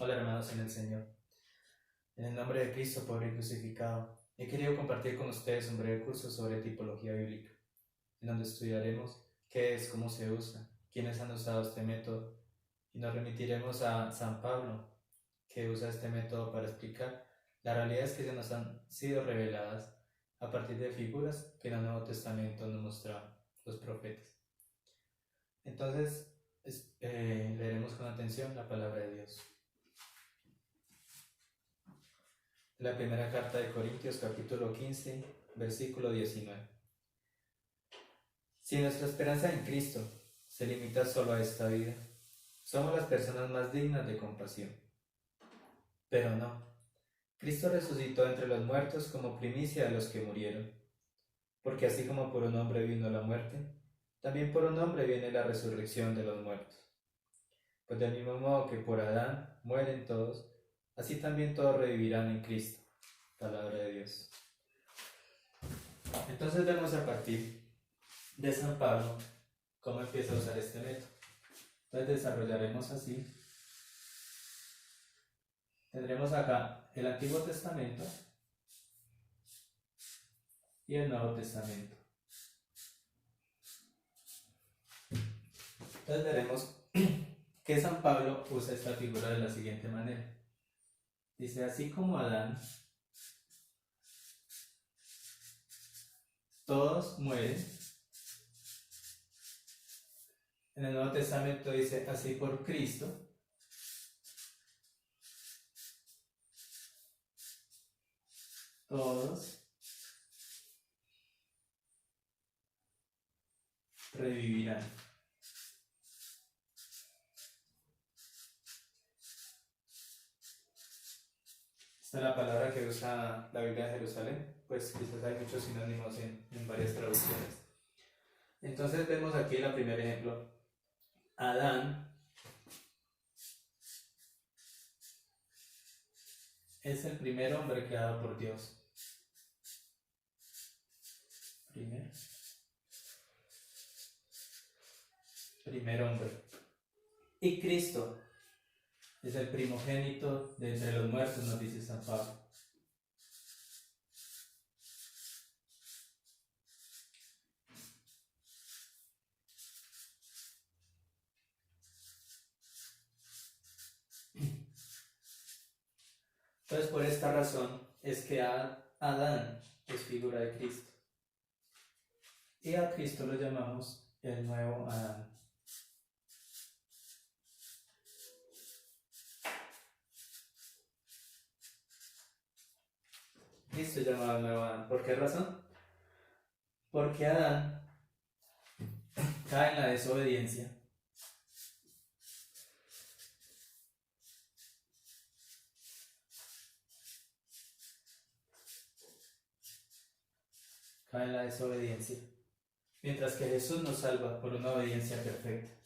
Hola hermanos en el Señor. En el nombre de Cristo, pobre y crucificado, he querido compartir con ustedes un breve curso sobre tipología bíblica, en donde estudiaremos qué es, cómo se usa, quiénes han usado este método, y nos remitiremos a San Pablo, que usa este método para explicar las realidades que se nos han sido reveladas a partir de figuras que en el Nuevo Testamento nos mostraban los profetas. Entonces, leeremos con atención la palabra de Dios. La primera carta de Corintios, capítulo 15, versículo 19. Si nuestra esperanza en Cristo se limita solo a esta vida, somos las personas más dignas de compasión. Pero no. Cristo resucitó entre los muertos como primicia de los que murieron. Porque así como por un hombre vino la muerte, también por un hombre viene la resurrección de los muertos. Pues del mismo modo que por Adán mueren todos, así también todos revivirán en Cristo. Palabra de Dios. Entonces vemos a partir de San Pablo cómo empieza a usar este método. Entonces desarrollaremos así. Tendremos acá el Antiguo Testamento y el Nuevo Testamento. Entonces veremos que San Pablo usa esta figura de la siguiente manera. Dice, así como Adán, todos mueren. En el Nuevo Testamento dice, así por Cristo, todos revivirán. Esta es la palabra que usa la Biblia de Jerusalén, pues quizás hay muchos sinónimos en varias traducciones. Entonces vemos aquí el primer ejemplo. Adán es el primer hombre creado por Dios. Primer hombre. Y Cristo es el primogénito de entre los muertos, nos dice San Pablo. Entonces, por esta razón es que Adán es figura de Cristo. Y a Cristo lo llamamos el nuevo Adán. Cristo es llamado el nuevo Adán. ¿Por qué razón? Porque Adán cae en la desobediencia. Cae en la desobediencia. Mientras que Jesús nos salva por una obediencia perfecta.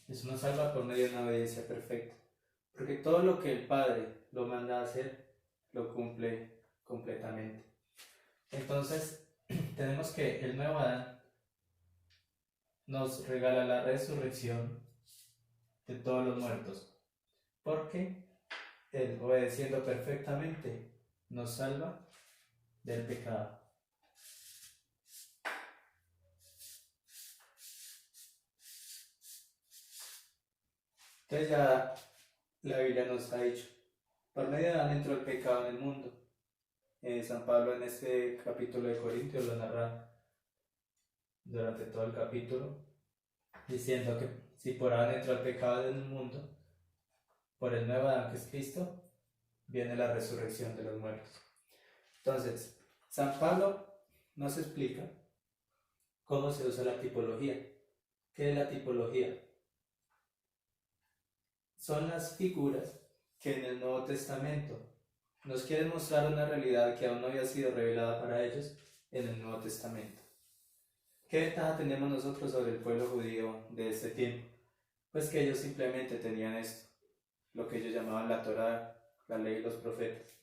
Jesús nos salva por medio de una obediencia perfecta. Porque todo lo que el Padre lo manda a hacer, lo cumple completamente. Entonces, tenemos que el nuevo Adán nos regala la resurrección de todos los muertos. Porque Él, obedeciendo perfectamente, nos salva del pecado. Entonces ya la Biblia nos ha dicho, por medio de Adán entró el pecado en el mundo. San Pablo en este capítulo de Corintios lo narra durante todo el capítulo, diciendo que si por Adán entró el pecado en el mundo, por el nuevo Adán que es Cristo, viene la resurrección de los muertos. Entonces, San Pablo nos explica cómo se usa la tipología. ¿Qué es la tipología? Son las figuras que en el Nuevo Testamento nos quieren mostrar una realidad que aún no había sido revelada para ellos en el Nuevo Testamento. ¿Qué ventaja tenemos nosotros sobre el pueblo judío de este tiempo? Pues que ellos simplemente tenían esto, lo que ellos llamaban la Torá, la ley y los profetas.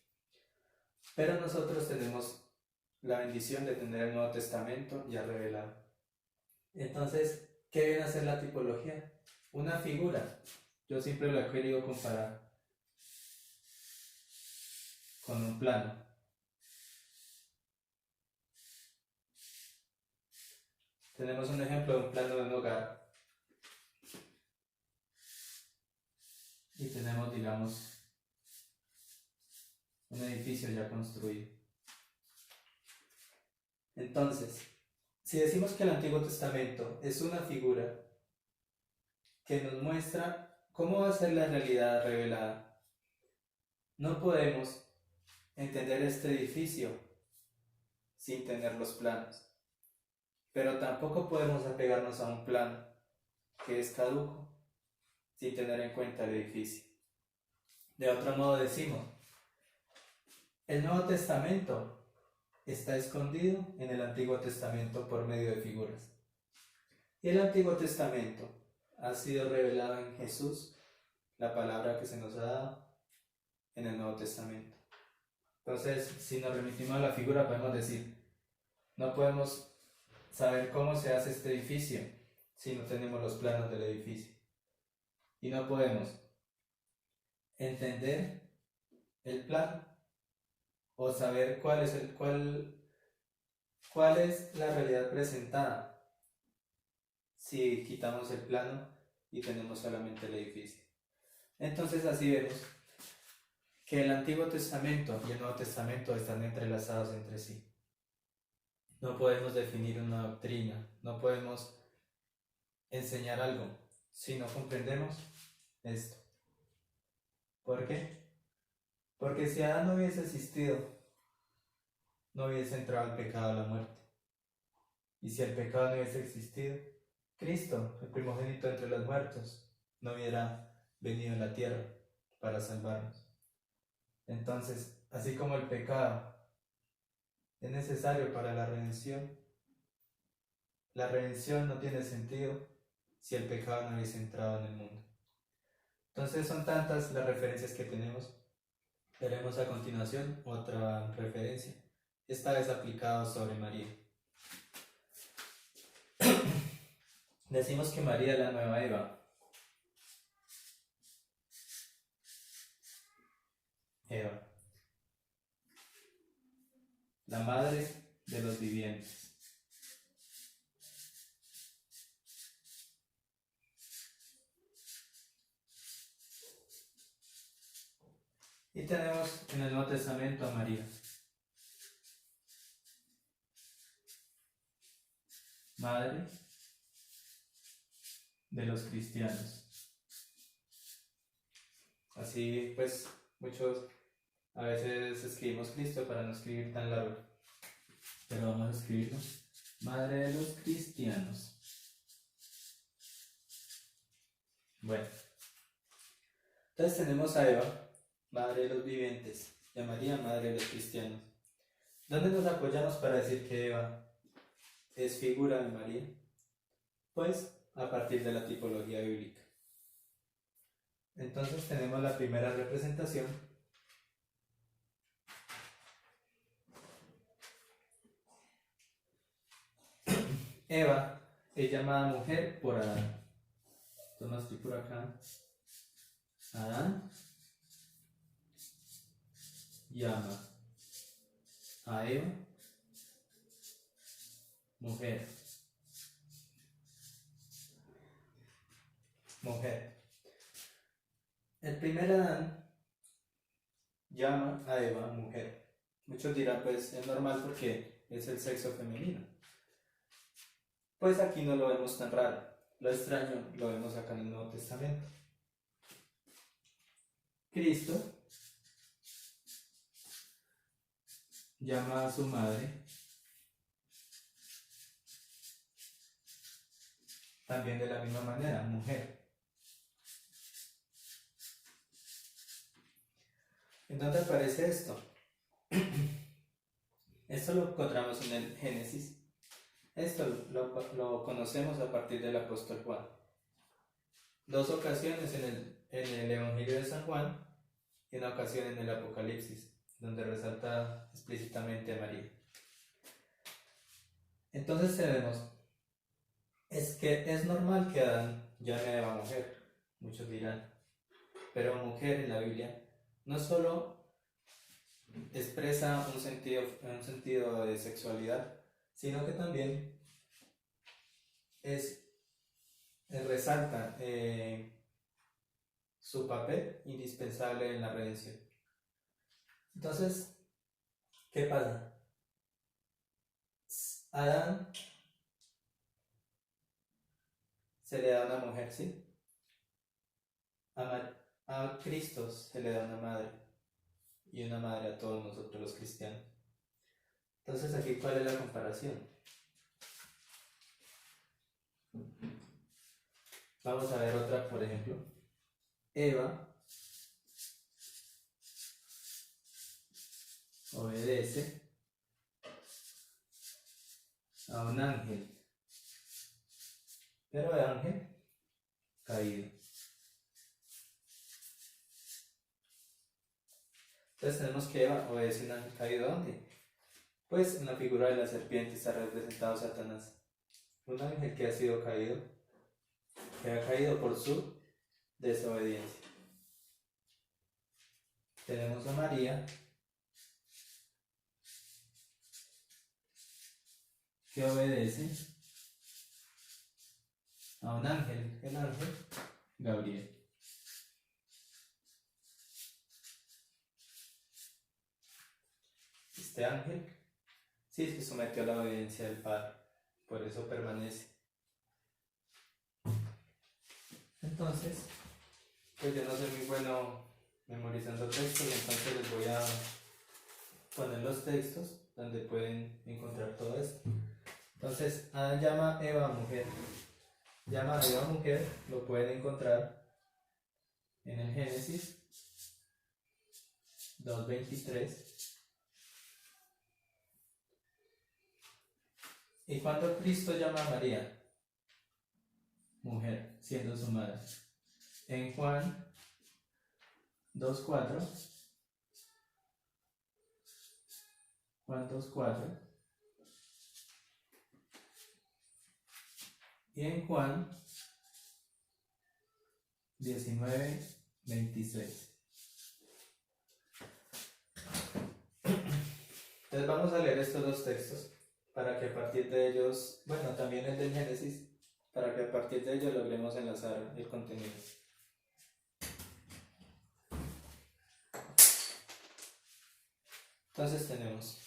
Pero nosotros tenemos la bendición de tener el Nuevo Testamento ya revelado. Entonces, ¿qué viene a ser la tipología? Una figura. Yo siempre lo he querido comparar con un plano. Tenemos un ejemplo de un plano de un hogar. Y tenemos, digamos, un edificio ya construido. Entonces, si decimos que el Antiguo Testamento es una figura que nos muestra cómo va a ser la realidad revelada, no podemos entender este edificio sin tener los planos. Pero tampoco podemos apegarnos a un plano que es caduco sin tener en cuenta el edificio. De otro modo decimos, el Nuevo Testamento está escondido en el Antiguo Testamento por medio de figuras. Y el Antiguo Testamento ha sido revelado en Jesús, la palabra que se nos ha dado en el Nuevo Testamento. Entonces, si nos remitimos a la figura, podemos decir, no podemos saber cómo se hace este edificio si no tenemos los planos del edificio. Y no podemos entender el plano o saber cuál es la realidad presentada si quitamos el plano y tenemos solamente el edificio. Entonces así vemos que el Antiguo Testamento y el Nuevo Testamento están entrelazados entre sí. No podemos definir una doctrina, no podemos enseñar algo si no comprendemos esto. ¿Por qué? Porque si Adán no hubiese existido, no hubiese entrado el pecado a la muerte. Y si el pecado no hubiese existido, Cristo, el primogénito entre los muertos, no hubiera venido a la tierra para salvarnos. Entonces, así como el pecado es necesario para la redención no tiene sentido si el pecado no hubiese entrado en el mundo. Entonces son tantas las referencias que tenemos. Veremos a continuación otra referencia, esta vez aplicada sobre María. Decimos que María es la nueva Eva. Eva, la madre de los vivientes. Y tenemos en el Nuevo Testamento a María, madre de los cristianos. Así pues, muchos a veces escribimos Cristo para no escribir tan largo, pero vamos a escribirlo, madre de los cristianos. Bueno, entonces tenemos a Eva, madre de los vivientes, y a María, madre de los cristianos. ¿Dónde nos apoyamos para decir que Eva es figura de María? Pues a partir de la tipología bíblica. Entonces tenemos la primera representación. Eva es llamada mujer por Adán. Entonces estoy por acá. Adán llama a Eva mujer. Mujer. El primer Adán llama a Eva mujer. Muchos dirán, pues es normal porque es el sexo femenino. Pues aquí no lo vemos tan raro. Lo extraño lo vemos acá en el Nuevo Testamento. Cristo llama a su madre también de la misma manera, mujer. ¿En dónde aparece esto? Esto lo encontramos en el Génesis. Esto lo conocemos a partir del apóstol Juan. Dos ocasiones en el Evangelio de San Juan y una ocasión en el Apocalipsis. donde resalta explícitamente a María. Entonces tenemos, es que es normal que Adán llame a Eva mujer, muchos dirán, pero mujer en la Biblia no solo expresa un sentido de sexualidad, sino que también resalta su papel indispensable en la redención. Entonces, ¿qué pasa? A Adán se le da una mujer, ¿sí? A Cristo se le da una madre, y una madre a todos nosotros los cristianos. Entonces, aquí, ¿cuál es la comparación? Vamos a ver otra, por ejemplo. Eva obedece a un ángel, pero de ángel caído. Entonces tenemos que Eva obedece a un ángel caído. ¿Dónde? Pues en la figura de la serpiente está representado Satanás, un ángel que ha sido caído, que ha caído por su desobediencia. Tenemos a María, que obedece a un ángel, el ángel Gabriel. Este ángel sí se sometió a la obediencia del Padre, por eso permanece. Entonces, pues yo no soy muy bueno memorizando textos, entonces les voy a poner los textos donde pueden encontrar todo esto. Entonces, Adán llama a Eva mujer. Llama a Eva mujer, lo pueden encontrar en el Génesis 2:23. ¿Y cuando Cristo llama a María mujer, siendo su madre? En Juan 2:4. Juan 2:4. Y en Juan 19:26. Entonces vamos a leer estos dos textos para que a partir de ellos, bueno, también el del Génesis, para que a partir de ellos logremos enlazar el contenido. Entonces tenemos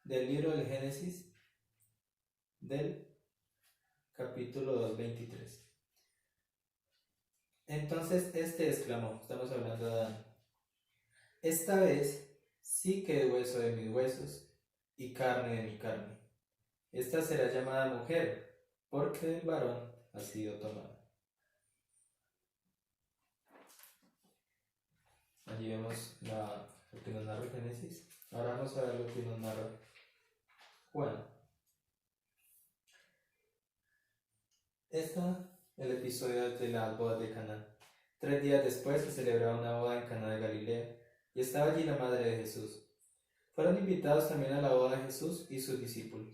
del libro del Génesis, del capítulo 2:23. Entonces exclamó, estamos hablando de Adán: esta vez sí que es hueso de mis huesos y carne de mi carne. Esta será llamada mujer, porque del varón ha sido tomada. Allí vemos lo que nos narra el Génesis. Ahora vamos a ver lo que nos narra Juan. El episodio de las bodas de Caná. 3 días después se celebraba una boda en Caná de Galilea, y estaba allí la madre de Jesús. Fueron invitados también a la boda de Jesús y sus discípulos.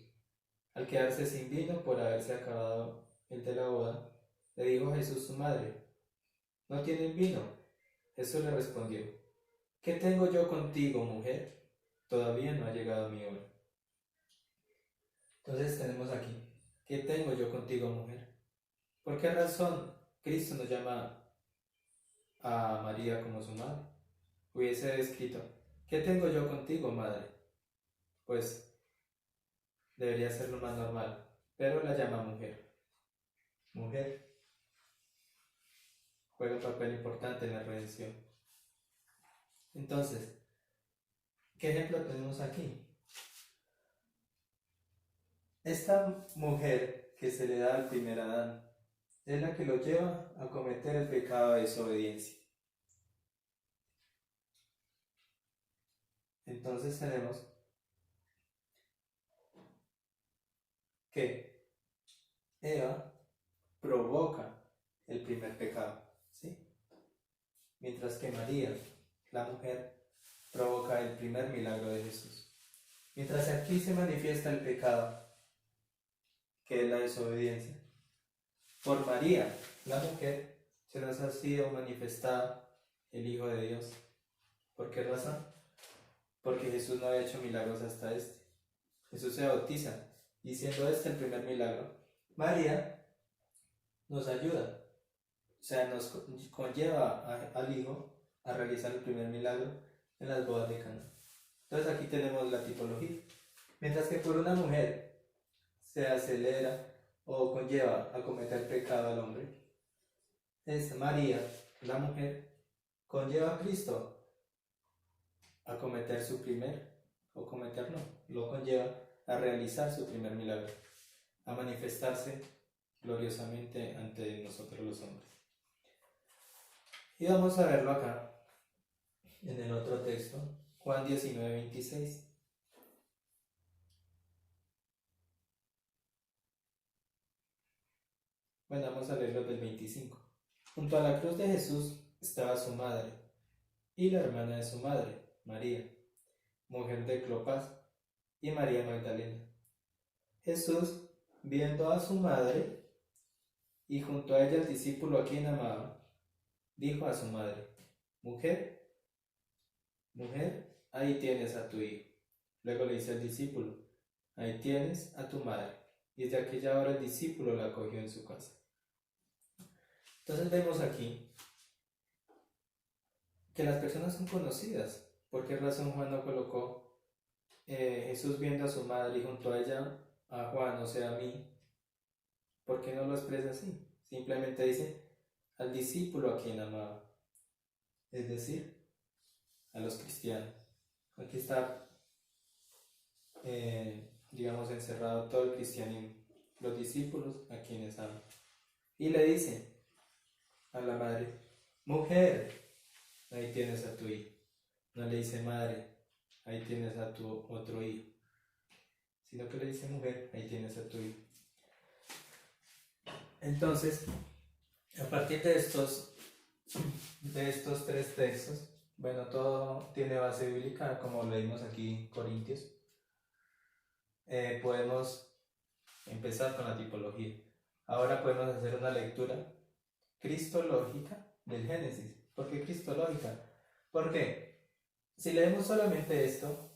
Al quedarse sin vino por haberse acabado el de la boda, le dijo a Jesús su madre: ¿no tienen vino? Jesús le respondió: ¿qué tengo yo contigo, mujer? Todavía no ha llegado mi hora. Entonces tenemos aquí: ¿qué tengo yo contigo, mujer? ¿Por qué razón Cristo nos llama a María como su madre? Hubiese escrito: ¿qué tengo yo contigo, madre? Pues debería ser lo más normal, pero la llama mujer. Mujer juega un papel importante en la redención. Entonces, ¿qué ejemplo tenemos aquí? Esta mujer que se le da al primer Adán es la que lo lleva a cometer el pecado de desobediencia. Entonces tenemos que Eva provoca el primer pecado, ¿sí? Mientras que María, la mujer, provoca el primer milagro de Jesús. Mientras aquí se manifiesta el pecado, que es la desobediencia, por María, la mujer, se nos ha sido manifestado el Hijo de Dios. ¿Por qué razón? Porque Jesús no había hecho milagros hasta este. Jesús se bautiza, y siendo este el primer milagro, María nos ayuda, o sea, nos conlleva al Hijo a realizar el primer milagro en las bodas de Caná. Entonces aquí tenemos la tipología. Mientras que por una mujer se acelera o conlleva a cometer pecado al hombre, es María, la mujer, conlleva a Cristo a cometer su primer, o cometer no, lo conlleva a realizar su primer milagro, a manifestarse gloriosamente ante nosotros los hombres. Y vamos a verlo acá, en el otro texto, Juan 19:26. Bueno, vamos a leerlo del 25. Junto a la cruz de Jesús estaba su madre y la hermana de su madre, María, mujer de Clopas, y María Magdalena. Jesús, viendo a su madre y junto a ella el discípulo a quien amaba, dijo a su madre: Mujer, ahí tienes a tu hijo. Luego le dice al discípulo: Ahí tienes a tu madre. Y desde aquella hora el discípulo la acogió en su casa. Entonces vemos aquí que las personas son conocidas. ¿Por qué razón Juan no colocó Jesús viendo a su madre y junto a ella a Juan, o sea, a mí? ¿Por qué no lo expresa así? Simplemente dice al discípulo a quien amaba, es decir, a los cristianos. Aquí está, digamos, encerrado todo el cristianismo, los discípulos a quienes ama. Y le dice a la madre: Mujer, ahí tienes a tu hijo. No le dice: Madre, ahí tienes a tu otro hijo, sino que le dice: Mujer, ahí tienes a tu hijo. Entonces, a partir de estos tres textos, bueno, todo tiene base bíblica, como leímos aquí en Corintios. Podemos empezar con la tipología. Ahora podemos hacer una lectura cristológica del Génesis. ¿Por qué cristológica? Porque si leemos solamente esto,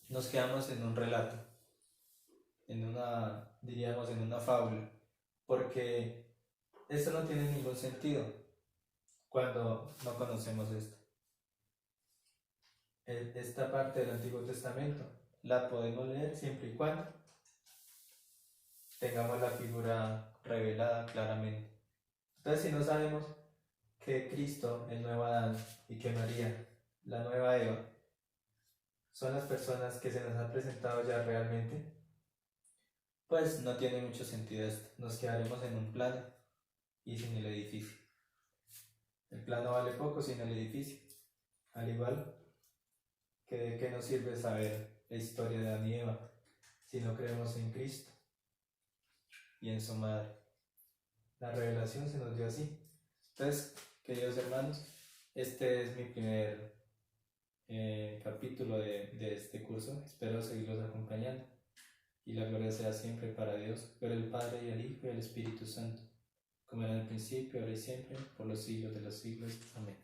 nos quedamos en un relato, diríamos en una fábula, porque esto no tiene ningún sentido cuando no conocemos esto. Esta parte del Antiguo Testamento la podemos leer siempre y cuando tengamos la figura revelada claramente. Entonces, si no sabemos que Cristo, el nuevo Adán, y que María, la nueva Eva, son las personas que se nos han presentado ya realmente, pues no tiene mucho sentido esto. Nos quedaremos en un plano y sin el edificio. El plano vale poco sin el edificio. Al igual que de qué nos sirve saber la historia de Adán y Eva si no creemos en Cristo y en su madre. La revelación se nos dio así. Entonces, queridos hermanos, este es mi primer capítulo de este curso. Espero seguirlos acompañando. Y la gloria sea siempre para Dios, por el Padre, y el Hijo, y el Espíritu Santo, como era en el principio, ahora y siempre, por los siglos de los siglos. Amén.